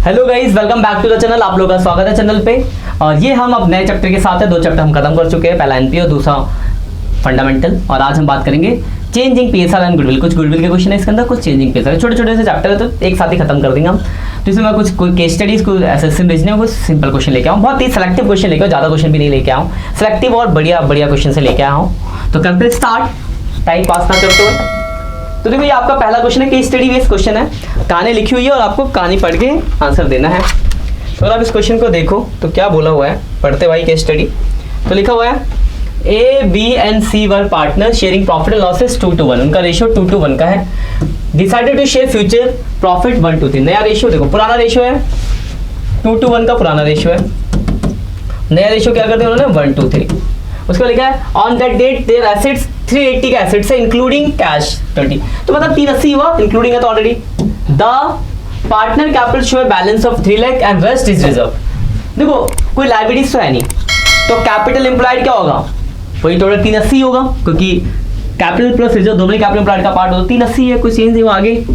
Hello guys, welcome back to the channel. आप लोगों का स्वागत है चैनल पे। और ये हम अब नए चैप्टर के साथ है। 2 चैप्टर हम खत्म कर चुके हैं, पहला एनपी और दूसरा फंडामेंटल। और आज हम बात करेंगे चेंजिंग पीएसआर एंड गुडविल। कुछ गुडविल के क्वेश्चन है इसके अंदर, कुछ चेंजिंग पीएसआर, छोटे छोटे से चैप्टर है तो एक साथ ही खत्म कर देंगे हम। तो इसमें मैं कुछ केस स्टडीज, कुछ एसएससी रीजनिंग, कुछ सिंपल क्वेश्चन लेके आऊँ। बहुत ही सिलेक्टिव क्वेश्चन लेके आऊँ, ज़्यादा क्वेश्चन भी नहीं लेके आऊँ, सिलेक्टिव और बढ़िया बढ़िया क्वेश्चन से लेके आया हूँ। तो करते स्टार्ट, टाइम पास ना करते हुए। तो देखो ये आपका पहला क्वेश्चन है, केस स्टडी बेस्ड क्वेश्चन है। कहानी लिखी हुई है और आपको कहानी पढ़ के आंसर देना है। तो आप इस क्वेश्चन को देखो तो क्या बोला हुआ है, पढ़ते भाई केस स्टडी। तो लिखा हुआ है A B and C were partner sharing profit and losses 2:1। उनका रेशियो 2:1 का है। Decided to share future profit 1:3। नया रेशियो देखो, पुराना रेशियो है 2:1 का, पुराना रेशियो है। नया रेशियो क्या करते हैं उन्होंने 1:3। उसको लिखा है on that date their assets 380 का एसेट्स है इंक्लूडिंग कैश 30। तो मतलब 380 हुआ, इंक्लूडिंग है तो already. The partner capital show balance of 3 lakh and rest is reserve. देखो कोई लायबिलिटीज तो है नहीं, तो कैपिटल एम्प्लॉयड क्या होगा, वही टोटल 380 होगा, क्योंकि कैपिटल प्लस रिजर्व दोनों ही कैपिटल एम्प्लॉयड का पार्ट होता है। 380 है, कोई चेंज नहीं हुआ। आगे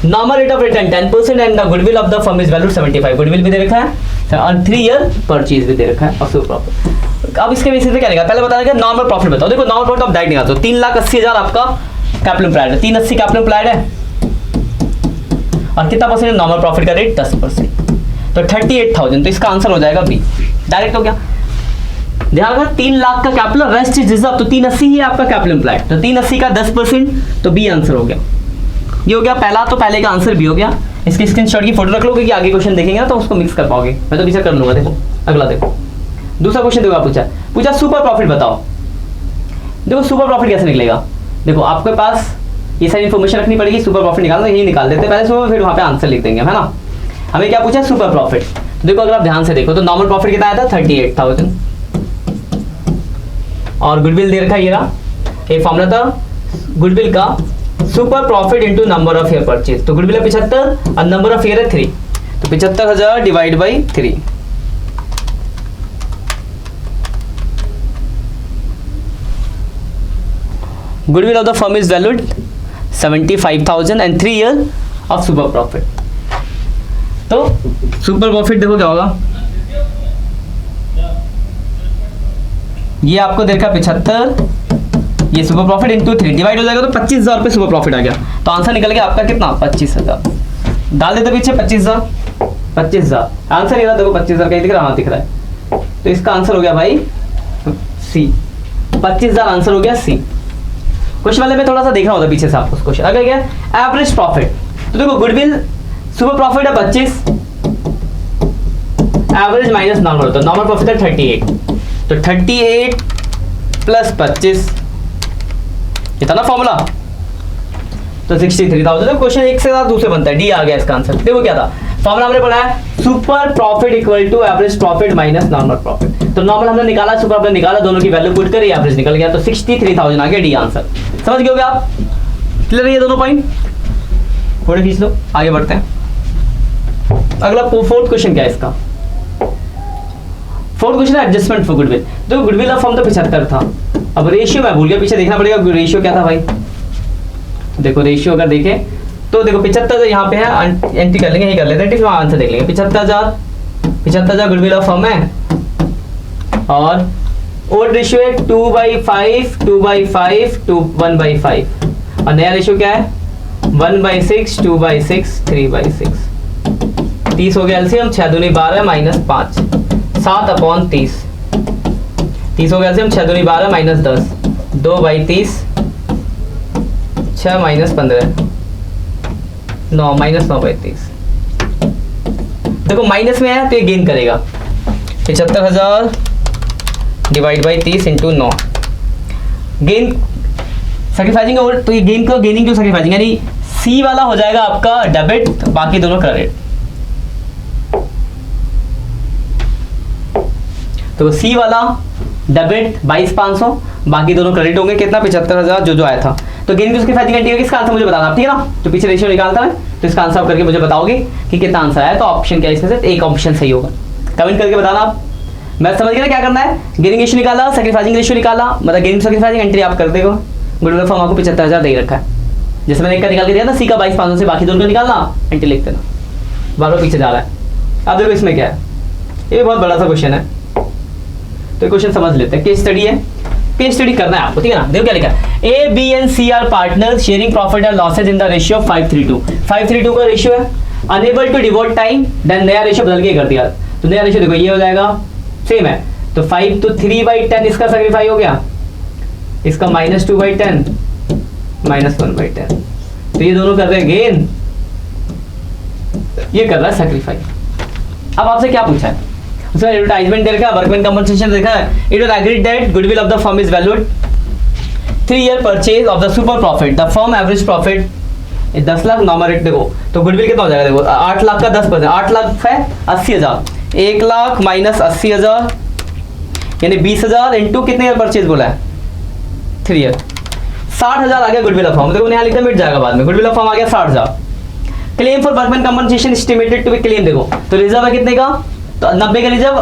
normal rate of return 10% and the goodwill of the firm is valued 75। Goodwill भी दे रखा है और 3 ईयर परचेज भी दे रखा है और सुपर प्रॉफिट। अब इसके बेसिस पे क्या निकाला, पहले बताना क्या नॉर्मल प्रॉफिट बताओ। देखो नॉर्मल प्रॉफिट ऑफ दैट निकालो, 3,80,000 आपका कैपिटल एम्प्लॉयड है, 380 कैपिटल एम्प्लॉयड है और कितना परसेंट नॉर्मल प्रॉफिट का रेट 10%, तो 38,000। तो इसका आंसर हो जाएगा बी। डायरेक्ट हो गया। ध्यान रखना 3 लाख का कैपिटल, रेस्ट इज रिजर्व, तो 380 ही है आपका कैपिटल एम्प्लॉयड, तो 380 का 10%, तो बी आंसर हो गया। ये हो गया पहला, तो पहले का आंसर बी हो गया। इसके स्क्रीनशॉट की फोटो रख लो, क्योंकि आगे क्वेश्चन देखेंगे ना तो उसको मिक्स कर पाओगे। मैं तो पीछे कर लूंगा। देखो अगला देखो, दूसरा क्वेश्चन देखो, पूछा सुपर प्रॉफिट बताओ। देखो सुपर प्रॉफिट कैसे निकलेगा, देखो आपके पास ये सारी इन्फॉर्मेशन रखनी पड़ेगी। सुपर प्रॉफिट निकालना, यही निकाल देते पहले सुपर, फिर वहां पे आंसर लिख देंगे, है ना। हमें क्या पूछा, सुपर प्रॉफिट। तो देखो अगर आप ध्यान से देखो तो नॉर्मल प्रॉफिट कितना आया था 38,000 और गुडविल दे रखा है। ये रहा, ये फॉर्मूला था गुडविल का, super profit into number of year purchase. तो गुडविल है 75 और नंबर ऑफ ईयर है 3, तो 75,000 divide by 3। Goodwill of the firm is valued 75,000 and 3 year of super profit. तो सुपर प्रॉफिट देखो क्या होगा, ये आपको देखा 75, ये सुपर प्रॉफिट इंटू 3 डिवाइड हो जाएगा तो 25,000 रुपये सुपर प्रॉफिट आ गया। तो आंसर निकल गया आपका कितना, 25,000। डाल देते पीछे 25,000 आंसर ये रहा। देखो 25,000 कहीं दिख रहा है, हाँ दिख रहा है। तो इसका आंसर हो गया भाई सी, 25,000 आंसर हो गया सी। क्वेश्चन वाले में थोड़ा सा देखना होता पीछे से आपको क्वेश्चन। अगर क्या एवरेज प्रॉफिट, तो देखो गुडविल सुपर प्रॉफिट है 25, एवरेज माइनस नॉर्मल, तो नॉर्मल प्रॉफिट है 38, तो 38 प्लस 25, ये था ना फॉर्मूला, तो 63,000। तो क्वेश्चन एक से साथ दूसरे बनता है, डी आ गया इसका आंसर। देखो क्या था फॉर्मूला हमने पढ़ा है, super profit equal to average profit minus normal profit. तो नॉर्मल हमने निकाला, सुपर हमने निकाला, दोनों की वैल्यू पुट कर एवरेज निकल गया, तो 63,000 आ गया, डी आंसर। समझ गए आप, क्लियर है ये दोनों पॉइंट। थोड़े खींच लो, आगे बढ़ते हैं। अगला फोर्थ क्वेश्चन क्या है इसका, फोर्थ क्वेश्चन है एडजस्टमेंट फॉर गुडविल। तो गुडविल ऑफ फर्म तो 75 था, अब रेशियो मैं भूल गया, पीछे देखना पड़ेगा रेशियो क्या था भाई। देखो रेशियो अगर देखें तो देखो 75 यहाँ पे है, एंट्री कर लेंगे, यही कर लेते हैं, ठीक है, आंसर देख लेंगे। 75,000 गुडविल ऑफ फर्म है और ओल्ड रेशियो है 2/5, 2/5, 1/5 और नया रेशियो क्या है 1/6, 2/6, 3/6। 30 हो गया एलसीएम, 6 दूनी 12 माइनस 5, 7/30। 30 हो गया एलसीएम, 6 दूनी 12 माइनस 10, 2/30, 6 माइनस 15, 9 माइनस 9/30। देखो माइनस में है तो ये गेन करेगा, 75,000 divide by 30 into 9। Gain sacrificing, और तो ये गेन को गेनिंग टू सैक्रिफाइसिंग, यानी सी वाला हो जाएगा आपका डेबिट, बाकी दोनों क्रेडिट। तो सी वाला डेबिट 22,500, बाकी दोनों क्रेडिट होंगे, कितना 75,000 जो आया था। तो गेन की उसकी फाइटिंग एंटी होगी, इसका आंसर मुझे बताना, ठीक है ना। तो पीछे रेशियो निकालता है, तो इसका आंसर आप करके मुझे बताओगे कि कितना आंसर आया। तो ऑप्शन क्या है इसमें से, एक ऑप्शन सही होगा, कमेंट करके बताना आप। मैं समझ गया क्या करना है, गेनिंग रेशियो निकाला, सैक्रिफाइसिंग रेशियो निकाला, मतलब गेनिंग सैक्रिफाइसिंग एंट्री आप कर देगा। गुडविल फॉर्म आपको 75,000 दे रखा है, जैसे मैंने एक का निकाल के दिया था, सी का 22,500 से बाकी दोनों को निकालना, एंट्री लिख देना। बार बार पीछे जा रहा है। अब देखो इसमें क्या है, ये बहुत बड़ा सा क्वेश्चन है, तो क्वेश्चन समझ लेते हैं। केस स्टडी है, केस स्टडी करना है आपको, ठीक है ना। देखो क्या लिखा है, A B and C are partner sharing profit and losses in the ratio 5:3:2। 5:3:2 का रेशियो है। Unable to devote time, then नया रेशियो बदल के कर दिया, तो नया रेशियो देखो ये हो जाएगा, सेम है, तो 5 to 3/10 इसका सेक्रीफाई हो गया, इसका -2/10 -1/10, तो ये दोनों कर रहे हैं गेन, ये कर रहा है सेक्रीफाई। अब आपसे क्या पूछा है, उसमें एडवर्टाइजमेंट दे रखा है, वर्कमैन कंपनसेशन देखा है, it was agreed that goodwill of the firm is valued 3-year purchase of the super profit, the firm average profit 10 lakh normal rate. देखो तो गुडविल कितना हो जाएगा, देखो 8 लाख का 10%, 8 लाख है 80,000, 1 लाख माइनस 80,000 यानी 20,000 इंटू कितने ईयर परचेज बोला है, 3 ईयर, 60,000 आ गया गुडविल ऑफ फर्म। देखो यहाँ लिखा मिट जाएगा बाद में, गुडविल ऑफ फर्म आ गया 60,000। Claim for workman compensation estimated to be claim, देखो तो रिजर्व है कितने का, तो 90 का रिजर्व,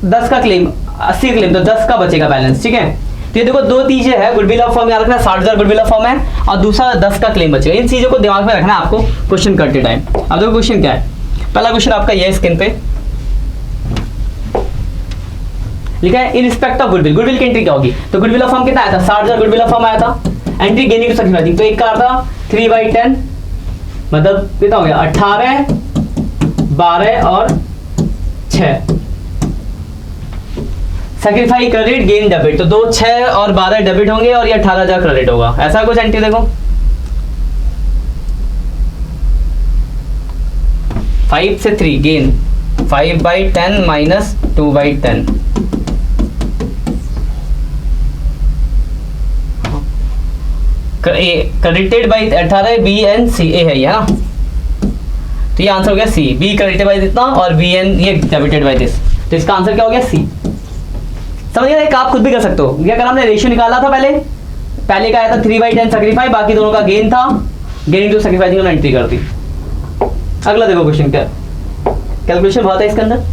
10 का क्लेम, 80 का क्लेम, तो 10 का बचेगा बैलेंस, ठीक है। तो ये देखो दो चीजें है, गुडविल ऑफ फर्म याद रखना, 60,000 गुडविल ऑफ फर्म है और दूसरा 10 का क्लेम बचेगा। इन चीजों को दिमाग में रखना है आपको क्वेश्चन करते टाइम। अब देखो क्वेश्चन क्या है, पहला क्वेश्चन आपका ये है, स्क्रीन पे लिखा है in respect of goodwill, goodwill की एंट्री क्या होगी, तो गुडविल ऑफ फर्म कितना आया था, 60,000 गुडविल ऑफ फर्म आया था, एंट्री गेनिंग टू सेक्रीफाइसिंग, तो एक का था 3/10 मतलब कितना हो गया, 18, 12 और 6, सेक्रीफाई क्रेडिट गेन डेबिट, तो 2, 6 और 12 डेबिट होंगे और ये 18,000 क्रेडिट होगा, ऐसा कुछ एंट्री देखो। 5 से 3 gain 5/10 minus 2/10, credited by 18 B N C A है ये ना, तो ये आंसर हो गया सी, बी क्रेडिटेड बाई इतना और बी एन ये डेबिटेड बाई दिस, तो इसका आंसर क्या हो गया सी। समझ गए, आप खुद भी कर सकते हो, क्या करा हमने, रेशियो निकाला था पहले का आया था 3/10 सेक्रीफाई, बाकी दोनों का गेन था, गेनिंग टू सेक्रीफाइसिंग में एंट्री कर दी। अगला देखो क्वेश्चन क्या, कैलकुलेशन बहुत है इसके अंदर।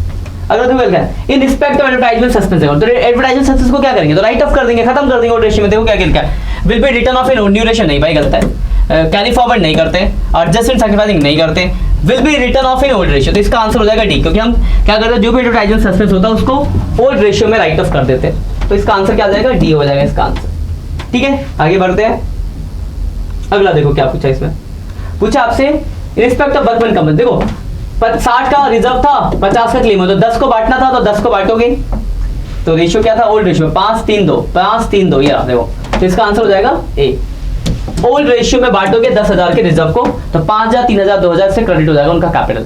अगला देखो क्या है, in respect of advertisement suspense, तो एडवर्टाइजमेंट सस्पेंस को क्या करेंगे, तो राइट ऑफ कर देंगे, खत्म कर देंगे ओल्ड रेशियो में। देखो क्या लिखा है, will be written off in new ratio, नहीं भाई गलत है, कैरी फॉरवर्ड नहीं करते, एडजस्टमेंट सेक्रीफाइसिंग नहीं करते, will be written off in old ratio, तो इसका आंसर हो जाएगा डी, क्योंकि हम क्या करते हैं, जो भी एडवर्टाइजमेंट सस्पेंस होता है उसको ओल्ड रेशियो में राइट ऑफ कर देते हैं, तो इसका आंसर क्या आ जाएगा, डी हो जाएगा इसका आंसर। ठीक है, आगे बढ़ते हैं। अगला देखो क्या पूछा, इसमें पूछा आपसे रिस्पेक्ट ऑफ वर्कमैन कंपनी, देखो 60 का रिजर्व था, 50 का क्लेम हो, तो 10 को बांटना था, तो 10 को बांटोगे, तो रेशियो क्या था, ओल्ड रेशियो 5-3-2, 5-3-2, ये देखो, तो इसका आंसर हो जाएगा ए। ओल्ड रेशियो में बांटोगे 10,000 के रिजर्व को, तो 5,000, 3,000, 2,000 से क्रेडिट हो जाएगा उनका कैपिटल।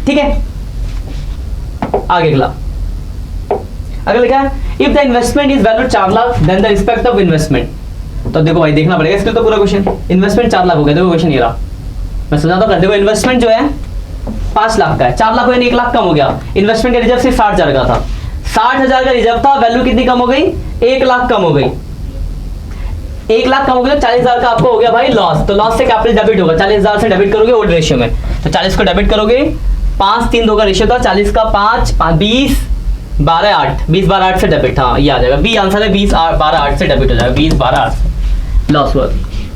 ठीक है, आगे अगला क्या है, if the investment is valued 4 lakh then the respect of investment, तो देखो भाई देखना पड़ेगा इसके तो पूरा क्वेश्चन, इन्वेस्टमेंट 4 लाख हो गया, देखो क्वेश्चन ये रहा, मैं समझाता हूं, देखो इन्वेस्टमेंट जो है 5 लाख का है, 4 लाख यानी 1 लाख कम हो गया, इन्वेस्टमेंट का रिजर्व सिर्फ 60,000 का था, 60,000 का रिजर्व था, वैल्यू कितनी कम हो गई, 1 लाख कम हो गई, 1 लाख कम हो गया, 40,000 का आपको हो गया भाई लॉस, तो लॉस से कैपिटल डेबिट होगा, 40,000 से डेबिट करोगे ओल्ड रेशियो में, तो 40 को डेबिट करोगे, 5-3-2 का रेशियो था, 40 का 5, 20, 12, 8, 20, 12, 8 से डेबिट, हाँ ये आ जाएगा, बी आंसर है, 20, 12, 8 से डेबिट हो जाएगा, 20, 12, 8 लॉस हुआ।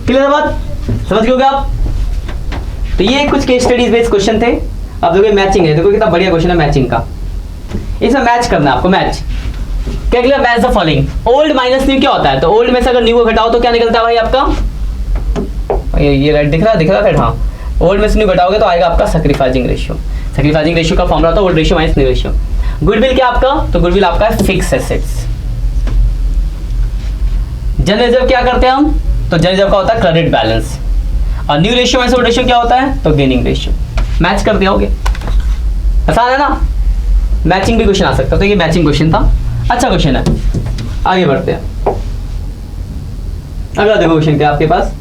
क्लियर बात, समझ गए आप। तो ये कुछ केस स्टडीज बेस्ड क्वेश्चन थे। अब देखो मैचिंग है, देखो कितना बढ़िया क्वेश्चन है मैचिंग का, इसमें मैच करना है आपको, मैच क्या निकला, match the following, old minus new क्या होता है, तो ओल्ड में से अगर न्यू को घटाओ तो क्या निकलता है भाई आपका, ये राइट दिख रहा है, हाँ ओल्ड में से न्यू घटाओगे तो आएगा आपका सैक्रिफाइसिंग रेशियो, सैक्रिफाइसिंग रेशियो का फॉर्मूला था old ratio minus new ratio. Goodwill क्या आपका, तो गुडविल आपका है फिक्स एसेट्स। जनरल रिजर्व क्या करते हैं हम, तो जनरल रिजर्व का होता है क्रेडिट बैलेंस, और new ratio minus old ratio क्या होता है, तो गेनिंग रेशियो। मैच कर दिया होगे, आसान है ना, मैचिंग भी क्वेश्चन आ सकता है, तो ये मैचिंग क्वेश्चन था, अच्छा क्वेश्चन है। आगे बढ़ते हैं, अगला देखो क्वेश्चन क्या आपके पास,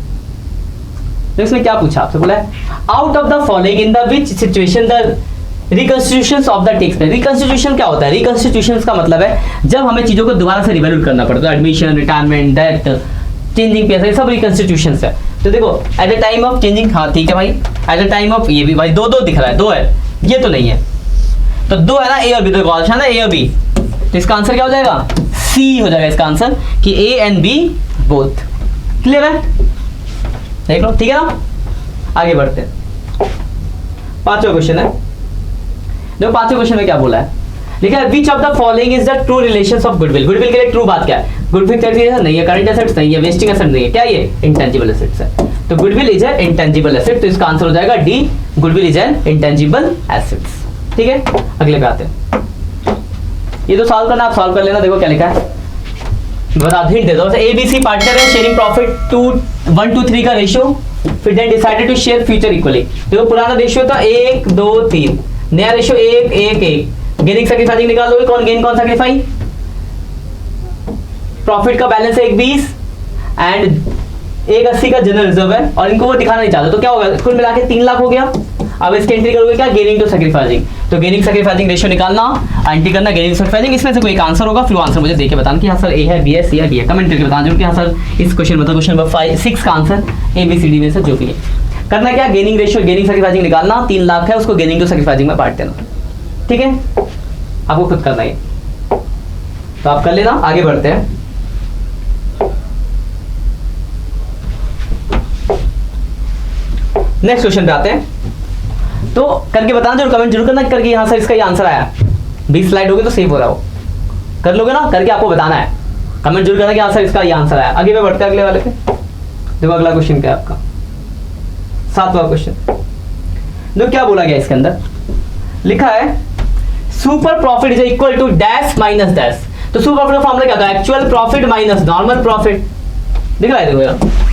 तो इसमें क्या पूछा आपसे, बोला है out of the following in the which situation the reconstitution of the takes place. Reconstitution क्या होता है, रिकंस्टिट्यूशन का मतलब है जब हमें चीजों को दोबारा से रिवैल्यूएट करना पड़ता है, एडमिशन, रिटायरमेंट, डेथ, चेंजिंग पैसा, ये सब रिकंस्टिट्यूशन है। तो देखो eight the time of changing, हाँ ठीक है भाई, एट द टाइम ऑफ, ये भी भाई दो दिख रहा है, 2 है, ये तो नहीं है, तो 2 है ना, ए और बी, तो ऑप्शन है ए और बी, तो इसका आंसर क्या हो जाएगा, सी हो जाएगा इसका आंसर, कि A and B both. Clear है, देख लो, ठीक है ना। आगे बढ़ते हैं, पांचवा क्वेश्चन है, देखो पांचवे क्वेश्चन में क्या बोला है, लिखा है which of the following is the true relations of goodwill. Goodwill के लिए ट्रू बात क्या है, गुडविल नहीं है, करंट एसेट्स नहीं है, वेस्टिंग एसेट नहीं है, क्या ये इंटेंजिबल एसेट्स है। तो goodwill is an intangible asset, तो इसका आंसर हो जाएगा D, goodwill is an intangible assets. ठीक है, अगले पे आते हैं। ये तो सॉल्व करना, आप सॉल्व कर लेना। देखो क्या लिखा है, बता हिंट दे दो। एबीसी पार्टनर है, शेयरिंग प्रॉफिट 1:3 का रेशियो, फिर then decided to share future equally. देखो पुराना रेशियो था 1 2 3, नया रेशियो 1 1 1। गेनिंग सैक्रिफाइसिंग निकाल लोगे, कौन गेन कौन सैक्रिफाई। प्रॉफिट का बैलेंस है 1:20 एंड 1:80 का जनरल रिजर्व है, और इनको वो दिखाना नहीं चाहते, तो क्या होगा, कुल मिला के 3 लाख हो गया। अब इसके एंट्री करोगे क्या, गेनिंग टू सैक्रिफाइसिंग, तो गेनिंग सैक्रिफाइसिंग रेशियो निकालना, एंट्री करना गेनिंग सैक्रिफाइसिंग, इसमें से कोई एक आंसर होगा, फिर वो आंसर मुझे देके बताना कि हाँ सर ए है, बी है, सी है, डी है। कमेंट करके बताना जरूर कि हाँ सर इस क्वेश्चन मतलब क्वेश्चन नंबर 5 6 का answer A B C D में से जो भी है। करना क्या, गेनिंग रेशियो गेनिंग सैक्रिफाइसिंग निकालना, 3 लाख है उसको गेनिंग टू सैक्रिफाइसिंग में बांट देना। ठीक है, आपको खुद करना है, तो आप कर लेना। आगे बढ़ते हैं, नेक्स्ट क्वेश्चन पे आते हैं। तो करके बताना जरूर, कमेंट जरूर करना करके यहाँ सर इसका ये आंसर आया। 20 स्लाइड होगी तो सेव हो रहा हो, कर लोगे ना, करके आपको बताना है, कमेंट जरूर करना कि हाँ सर इसका ये आंसर आया। आगे में बढ़ते हैं अगले वाले पे। देखो अगला क्वेश्चन क्या है आपका, 7वां क्वेश्चन। देखो क्या बोला गया इसके अंदर, लिखा है super profit is equal to dash minus dash. तो सुपर प्रॉफिट का फॉर्मूला क्या था, actual profit minus normal profit. दिख रहा है, देखो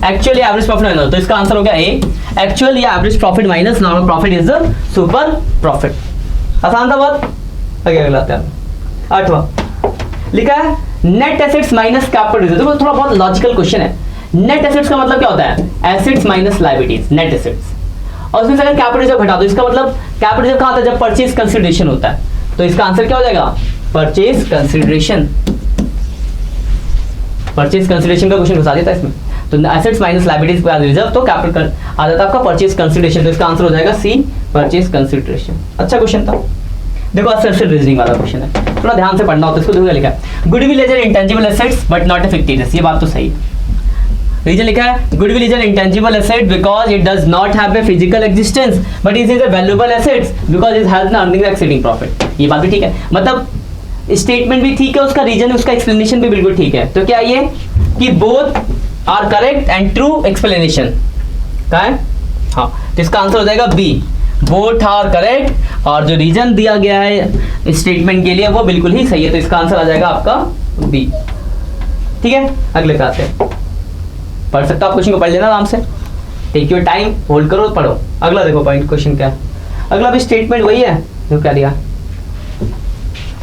एक्चुअली एवरेज प्रॉफिट माइनस, तो इसका आंसर हो गया ए, एक्चुअल या average profit minus normal profit is the super profit. आसान था बहुत। आगे अगला आते हैं, 8वां लिखा है net assets minus capital reserve. देखो थोड़ा बहुत लॉजिकल क्वेश्चन है। नेट एसेट्स का मतलब क्या होता है, assets minus liabilities, net assets. और उसमें से अगर कैपिटल रिजर्व घटा दो, इसका मतलब कैपिटल रिजर्व कहाँ आता है, जब परचेज कंसिडरेशन होता है। तो इसका आंसर क्या हो जाएगा, परचेज कंसिडरेशन। परचेज कंसिडरेशन का क्वेश्चन घुसा देता है इसमें, तो एसेट्स माइनस लायबिलिटीज का रिजर्व, तो कैपिटल आ जाता है आपका परचेज कंसिडरेशन। तो इसका आंसर हो जाएगा सी, परचेज कंसिडरेशन। अच्छा क्वेश्चन था। देखो असर्शन रीजनिंग वाला क्वेश्चन है, थोड़ा ध्यान से पढ़ना होता है इसको। देखो लिखा है goodwill is an intangible assets but not a fictitious. ये बात तो सही है। रीजन लिखा है goodwill is an intangible asset because it does not have a physical existence but it is a valuable assets because it has an earning exceeding profit. ये बात भी ठीक है, मतलब स्टेटमेंट भी ठीक है, उसका रीजन उसका एक्सप्लेनेशन भी बिल्कुल ठीक है। तो क्या ये कि both are correct and true explanation क्या है, हाँ, तो इसका आंसर हो जाएगा बी, बोथ आर करेक्ट, और जो रीजन दिया गया है स्टेटमेंट के लिए वो बिल्कुल ही सही है। तो इसका आंसर आ जाएगा आपका बी। ठीक है, अगले पे आते हैं। पढ़ सकते हो आप, क्वेश्चन को पढ़ लेना आराम से, टेक योर टाइम, होल्ड करो, पढ़ो। अगला देखो पॉइंट क्वेश्चन क्या है, अगला भी स्टेटमेंट वही है। देखो क्या दिया,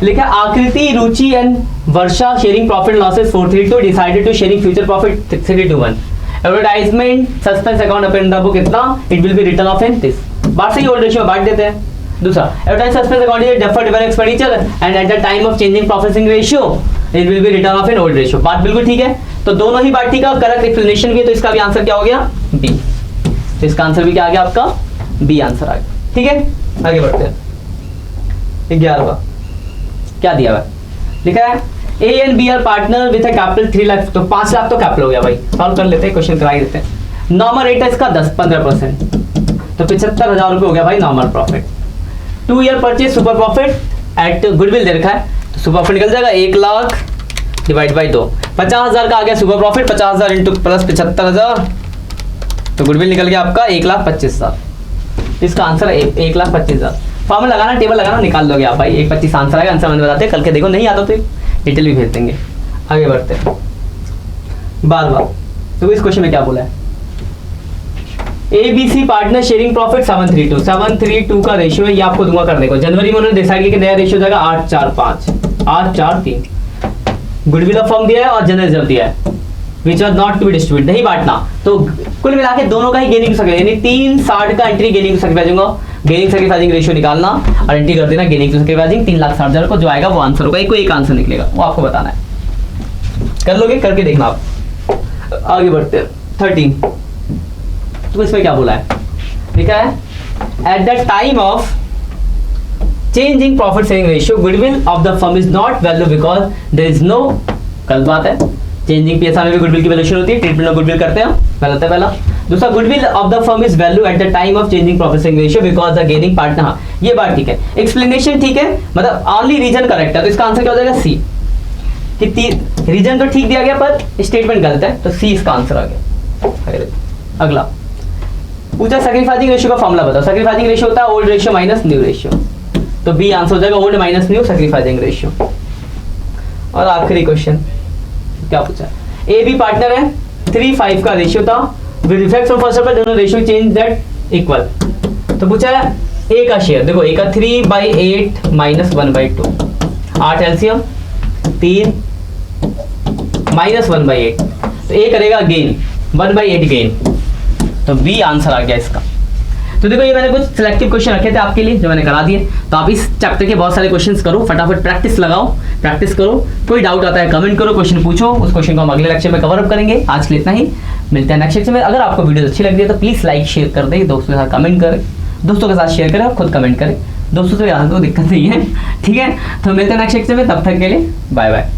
लिखा Akriti, Ruchi and Varsha sharing profit losses 432 decided to sharing future profit 321। Advertisement suspense account अपने द बुक कितना, it will be written off in this. बात से ही ओल्ड रेशियो बांट देते हैं। दूसरा advertise suspense account is deferred develop expenditure and at the time of changing processing ratio it will be written off in old ratio. बात बिल्कुल ठीक है, तो दोनों ही बात ठीक है, करेक्ट एक्सप्लेनेशन भी है। तो इसका भी आंसर क्या हो गया, बी। तो इसका आंसर भी क्या आ गया आपका, बी आंसर आ गया। ठीक है, आगे बढ़ते हैं। 11वां क्या दिया हुआ, लिखा है A and B are partner with a capital 3 lakh. तो 5 लाख तो कैपिटल हो गया भाई, सॉल्व कर लेते हैं, क्वेश्चन करा ही देते हैं। नॉर्मल रेट है इसका 15%, तो 75,000 रुपये हो गया भाई normal profit. 2 year purchase super profit at goodwill दे रखा है, तो सुपर प्रॉफिट निकल जाएगा 1 लाख डिवाइड बाई 2, 50,000 का आ गया सुपर प्रॉफिट, 50,000 इंटू प्लस 75,000, तो गुडविल निकल गया आपका 1,25,000। इसका आंसर है 1,25,000। फॉर्मूला लगाना, टेबल लगाना, निकाल दोगे आप भाई। 1,25 आंसर आएगा। आंसर मैंने बताते हैं, कल के देखो नहीं आता तो डिटेल भी भेज देंगे। आगे बढ़ते हैं, 12वां। तो इस क्वेश्चन में क्या बोला है, एबीसी पार्टनर शेयरिंग प्रॉफिट 732 का रेशियो है, ये आपको दूंगा करने को। जनवरी में उन्होंने डिसाइड किया कि नया रेशियो जाएगा 8:4:5, 8:4:3। गुडविल ऑफ फर्म दिया है और जनरल रिजर्व दिया है, which are not to be distribute, नहीं बांटना। तो कुल मिला के दोनों का ही गेनिंग टू सैक्रिफाइस, यानी 360 का एंट्री गेनिंग टू सैक्रिफाइस दूंगा। गेनिंग सैक्रिफाइसिंग रेशियो निकालना और एंट्री कर देना गेनिंग टू सैक्रिफाइसिंग। 3,60,000 को जो आएगा वो आंसर होगा, कोई एक आंसर निकलेगा, वो आपको बताना है। कर लोगे, करके देखना आप। आगे बढ़ते हैं 13। तो इसमें क्या बोला है, लिखा है at the time of changing profit sharing ratio goodwill of the firm is not value because there is no, गलत बात है। चेंजिंग पीएसआर में भी गुडविल की वैल्यूएशन होती है, ट्रीटमेंट ऑफ गुडविल करते हैं, गलत है पहला। दूसरा goodwill of the firm is value eight the time of changing profit ratio because the gaining partner, हाँ ये बात ठीक है। एक्सप्लेनेशन ठीक है, मतलब ओनली रीजन करेक्ट है, तो इसका आंसर क्या हो जाएगा सी, कि रीजन तो ठीक दिया गया पर स्टेटमेंट गलत है, तो सी इसका आंसर आ गया। अगला पूछा सैक्रिफाइसिंग रेशियो का फॉर्मूला बताओ। सैक्रिफाइसिंग रेशियो होता है old ratio minus new ratio, तो बी आंसर हो जाएगा old minus new sacrificing ratio. और आखिरी क्वेश्चन क्या पूछा, ए बी पार्टनर है, 3:5 का रेशियो था, विद इफेक्ट ऑफ फर्स्ट दोनों रेशियो चेंज दैट इक्वल। तो पूछा है ए का शेयर, देखो ए का 3/8 माइनस 1/2, 8 एलसीएम 3 माइनस 1/8, तो ए करेगा गेन 1/8 गेन, तो बी आंसर आ गया इसका। तो देखो ये मैंने कुछ सिलेक्टिव क्वेश्चन रखे थे आपके लिए जो मैंने करा दिए, तो आप इस चैप्टर के बहुत सारे क्वेश्चंस करो, फटाफट प्रैक्टिस लगाओ, प्रैक्टिस करो, कोई डाउट आता है कमेंट करो, क्वेश्चन पूछो, उस क्वेश्चन को हम अगले लेक्चर में कवर अप करेंगे। आज के लिए इतना ही, मिलते हैं नेक्स्ट लेक्चर में। अगर आपको वीडियो अच्छी लग रही है तो प्लीज़ लाइक शेयर कर दें, दोस्तों के साथ कमेंट करें, दोस्तों के साथ शेयर करें और खुद कमेंट करें, दोस्तों से यहाँ कोई दिक्कत नहीं है, ठीक है। तो मिलते हैं नेक्स्ट लेक्चर में, तब तक के लिए बाय बाय।